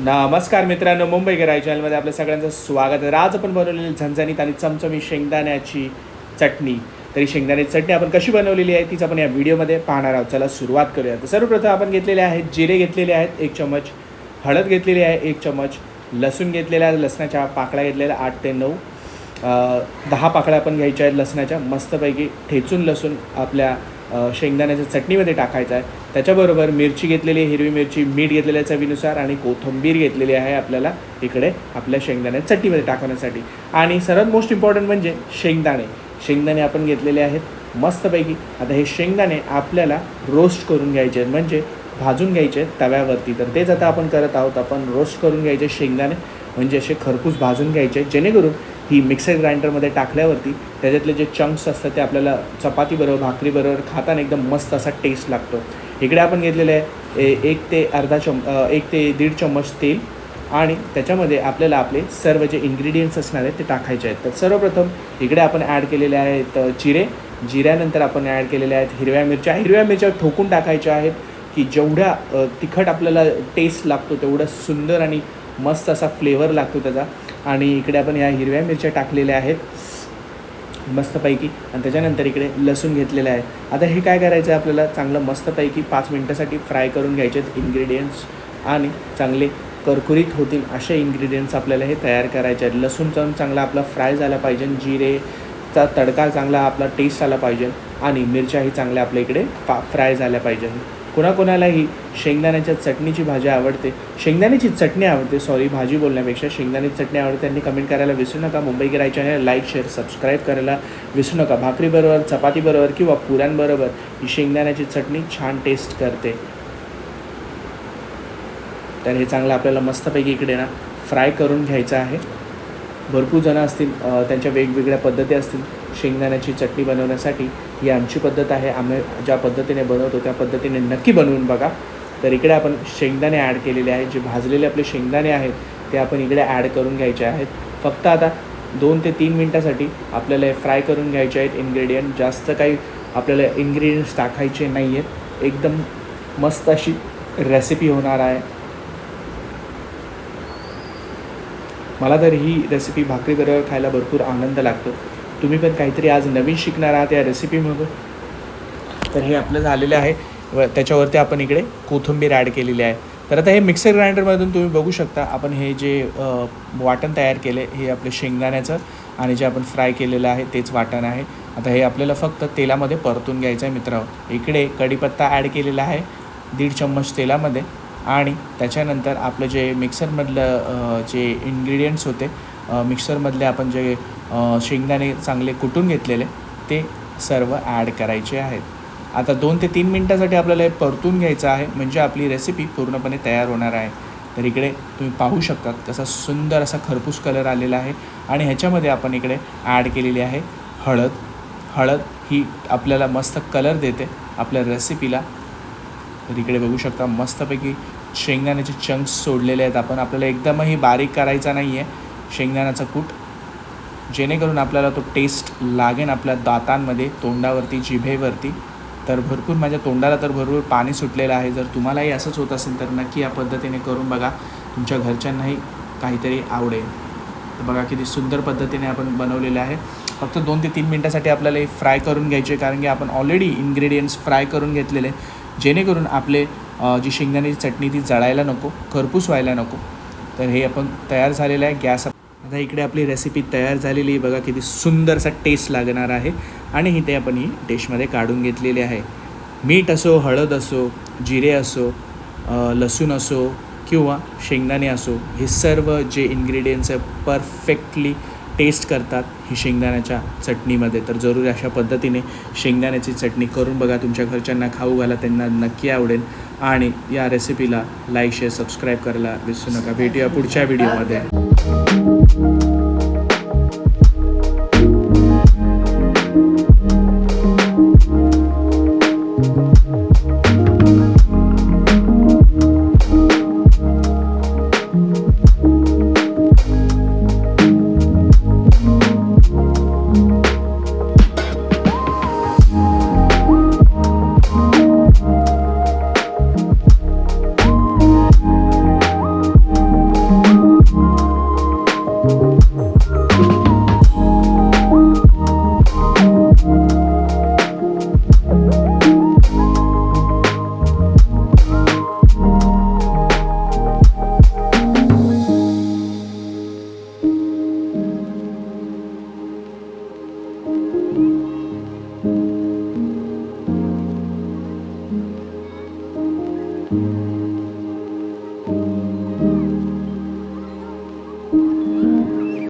नमस्कार मित्रांनो, मुंबई गिराई चॅनलमध्ये आपल्या सगळ्यांचं स्वागत आहे. आज आपण बनवलेली झणझणीत आणि चमचमी शेंगदाण्याची चटणी. तरी शेंगदाण्याची चटणी आपण कशी बनवलेली आहे तीच आपण या व्हिडिओमध्ये पाहणार आहोत. चला सुरुवात करूया. तर सर्वप्रथम आपण घेतलेले आहेत जिरे घेतलेले आहेत 1 चमच, हळद घेतलेली आहे 1 चमच, लसूण घेतलेला आहे, लसणाच्या पाकळ्या घेतलेल्या 8 ते 9, 10 पाकळ्या आपण घ्यायच्या आहेत लसणाच्या. मस्तपैकी ठेचून लसूण आपल्या शेंगदाण्याच्या चटणीमध्ये टाकायचं आहे. त्याच्याबरोबर मिरची घेतलेली आहे, हिरवी मिरची, मीठ घेतलेलं आहे चवीनुसार, आणि कोथिंबीर घेतलेली आहे आपल्याला इकडे आपल्या शेंगदाण्याच्या चटणीमध्ये टाकण्यासाठी. आणि सर्वात मोस्ट इम्पॉर्टंट म्हणजे शेंगदाणे आपण घेतलेले आहेत मस्तपैकी. आता हे शेंगदाणे आपल्याला रोस्ट करून घ्यायचे आहेत, म्हणजे भाजून घ्यायचे आहेत तव्यावरती. तर तेच आता आपण करत आहोत. आपण रोस्ट करून घ्यायचे शेंगदाणे, म्हणजे असे खरपूस भाजून घ्यायचे, जेणेकरून ही मिक्सर ग्राइंडरमध्ये टाकल्यावरती त्याच्यातले जे चंक्स असतात ते आपल्याला चपातीबरोबर भाकरीबरोबर खाताना एकदम मस्त असा टेस्ट लागतो. इकडे आपण घेतलेलं आहे 1 ते 1.5 चम्मच तेल, आणि त्याच्यामध्ये आपल्याला आपले सर्व जे इन्ग्रेडियंट्स असणार आहेत ते टाकायचे आहेत. तर सर्वप्रथम इकडे आपण ॲड केलेले आहेत जिऱ्यानंतर आपण ॲड केलेल्या आहेत हिरव्या मिरच्या ठोकून टाकायच्या आहेत, की जेवढ्या तिखट आपल्याला टेस्ट लागतो तेवढा सुंदर आणि मस्त असा फ्लेवर लागतो त्याचा. आणि इकडे आपण ह्या हिरव्या मिरच्या टाकलेल्या आहेत मस्तपैकी, आणि त्याच्यानंतर इकडे लसूण घेतलेलं आहे. आता हे काय करायचं आहे, आपल्याला चांगलं मस्तपैकी 5 मिनटासाठी फ्राय करून घ्यायचे आहेत इन्ग्रेडियंट्स, आणि चांगले करकुरीत होतील असे इन्ग्रेडियंट्स आपल्याला हे तयार करायचे आहेत. लसूण चांगला आपला फ्राय झाला पाहिजे, जिरेचा तडका चांगला आपला टेस्ट आला पाहिजे, आणि मिरच्याही चांगल्या आपल्या इकडे फ्राय झाल्या पाहिजे. कोणाकोणालाही शेंगदाण्याच्या चटणीची भाजी आवडते, शेंगदाण्याची चटणी आवडते, भाजी बोलण्यापेक्षा शेंगदाण्याची चटणी आवडते, त्यांनी कमेंट करायला विसरू नका. मुंबई गिराई चॅनल लाईक, शेअर, सबस्क्राईब करायला विसरू नका. भाकरीबरोबर, चपातीबरोबर किंवा पुऱ्यांबरोबर ही शेंगदाण्याची चटणी छान टेस्ट करते. तर हे चांगलं आपल्याला मस्तपैकी इकडे ना फ्राय करून घ्यायचं आहे. भरपूर जणं असतील, त्यांच्या वेगवेगळ्या पद्धती असतील शेंगदाण्याची चटणी बनवण्यासाठी. ही आमची पद्धत आहे, आम्ही ज्या पद्धतीने बनवतो त्या पद्धतीने नक्की बनवून बघा. तर इकडे आपण शेंगदाणे ॲड केलेले आहेत, जे भाजलेले आपले शेंगदाणे आहेत ते आपण इकडे ॲड करून घ्यायचे आहेत. फक्त आता 2 ते 3 मिनटासाठी आपल्याला हे फ्राय करून घ्यायचे आहेत इन्ग्रेडियंट. जास्त काही आपल्याला इन्ग्रेडियंट्स टाकायचे नाही आहेत. एकदम मस्त अशी रेसिपी होणार आहे. मला तर ही रेसिपी भाकरीबरोबर खायला भरपूर आनंद लागतो. तुम्ही पण काहीतरी आज नवीन शिकणार आहात या रेसिपीमधून. तर हे आपलं झालेलं आहे, व त्याच्यावरती आपण इकडे कोथिंबीर ॲड केलेली आहे. तर आता हे मिक्सर ग्राइंडरमधून तुम्ही बघू शकता, आपण हे जे वाटण तयार केले हे आपलं शेंगदाण्याचं, आणि जे आपण फ्राय केलेलं आहे तेच वाटण आहे. आता हे आपल्याला फक्त तेलामध्ये परतून घ्यायचं आहे मित्रांनो. इकडे कढीपत्ता ॲड केलेला आहे 1.5 चम्मच तेलामध्ये, आणि त्याच्यानंतर आपलं जे मिक्सरमधलं जे इन्ग्रेडियंट्स होते, मिक्सरमधले आपण जे शेंगदाणे चांगले कुटून घेतलेले ते सर्व ॲड करायचे आहेत. आता 2 ते 3 मिनटासाठी आपल्याला हे परतून घ्यायचं आहे, म्हणजे आपली रेसिपी पूर्णपणे तयार होणार आहे. तर इकडे तुम्ही पाहू शकता कसा सुंदर असा खरपूस कलर आलेला आहे. आणि ह्याच्यामध्ये आपण इकडे ॲड केलेली आहे हळद ही आपल्याला मस्त कलर देते आपल्या रेसिपीला. तर इकडे बघू शकता मस्तपैकी शेंगदाण्याचे चंक्स सोडलेले आहेत आपण. आपल्याला एकदमही बारीक करायचा नाही आहे शेंगदाण्याचा कूट, जेणेकरून आपल्याला तो टेस्ट लागेल आपल्या दातांमध्ये, तोंडावरती, जिभेवरती. तर भरपूर माझ्या तोंडाला तर भरपूर पाणी सुटलेलं आहे. जर तुम्हालाही असंच होत असेल तर नक्की या पद्धतीने करून बघा, तुमच्या घरच्यांनाही काहीतरी आवडेल. तर बघा किती सुंदर पद्धतीने आपण बनवलेलं आहे. फक्त 2 ते 3 मिनटासाठी आपल्याला हे फ्राय करून घ्यायचे, कारण की आपण ऑलरेडी इन्ग्रेडियंट्स फ्राय करून घेतलेले, जेणेकरून आपले जी शेंगदाण्याची चटणी ती जळायला नको, खरपूस व्हायला नको. तर हे आपण तयार झालेलं आहे. गॅस आता इकडे आपली रेसिपी तयार झालेली आहे. बघा किती सुंदरसा टेस्ट लागणार आहे. आणि ही आपण ही डिशमध्ये काढून घेतलेली आहे. मीठ असो, हळद असो, जिरे असो, लसूण असो किंवा शेंगदाणे असो, हे सर्व जे इन्ग्रेडियंट्स आहे परफेक्टली टेस्ट करतात ही शेंगदाण्याच्या चटणीमध्ये. तर जरूर अशा पद्धतीने शेंगदाण्याची चटणी करून बघा, तुमच्या घरच्यांना खाऊ घाला, त्यांना नक्की आवडेल. आणि या रेसिपीला लाईक, शेअर, सबस्क्राईब करायला विसरू नका. भेटूया पुढच्या व्हिडिओमध्ये. आहे.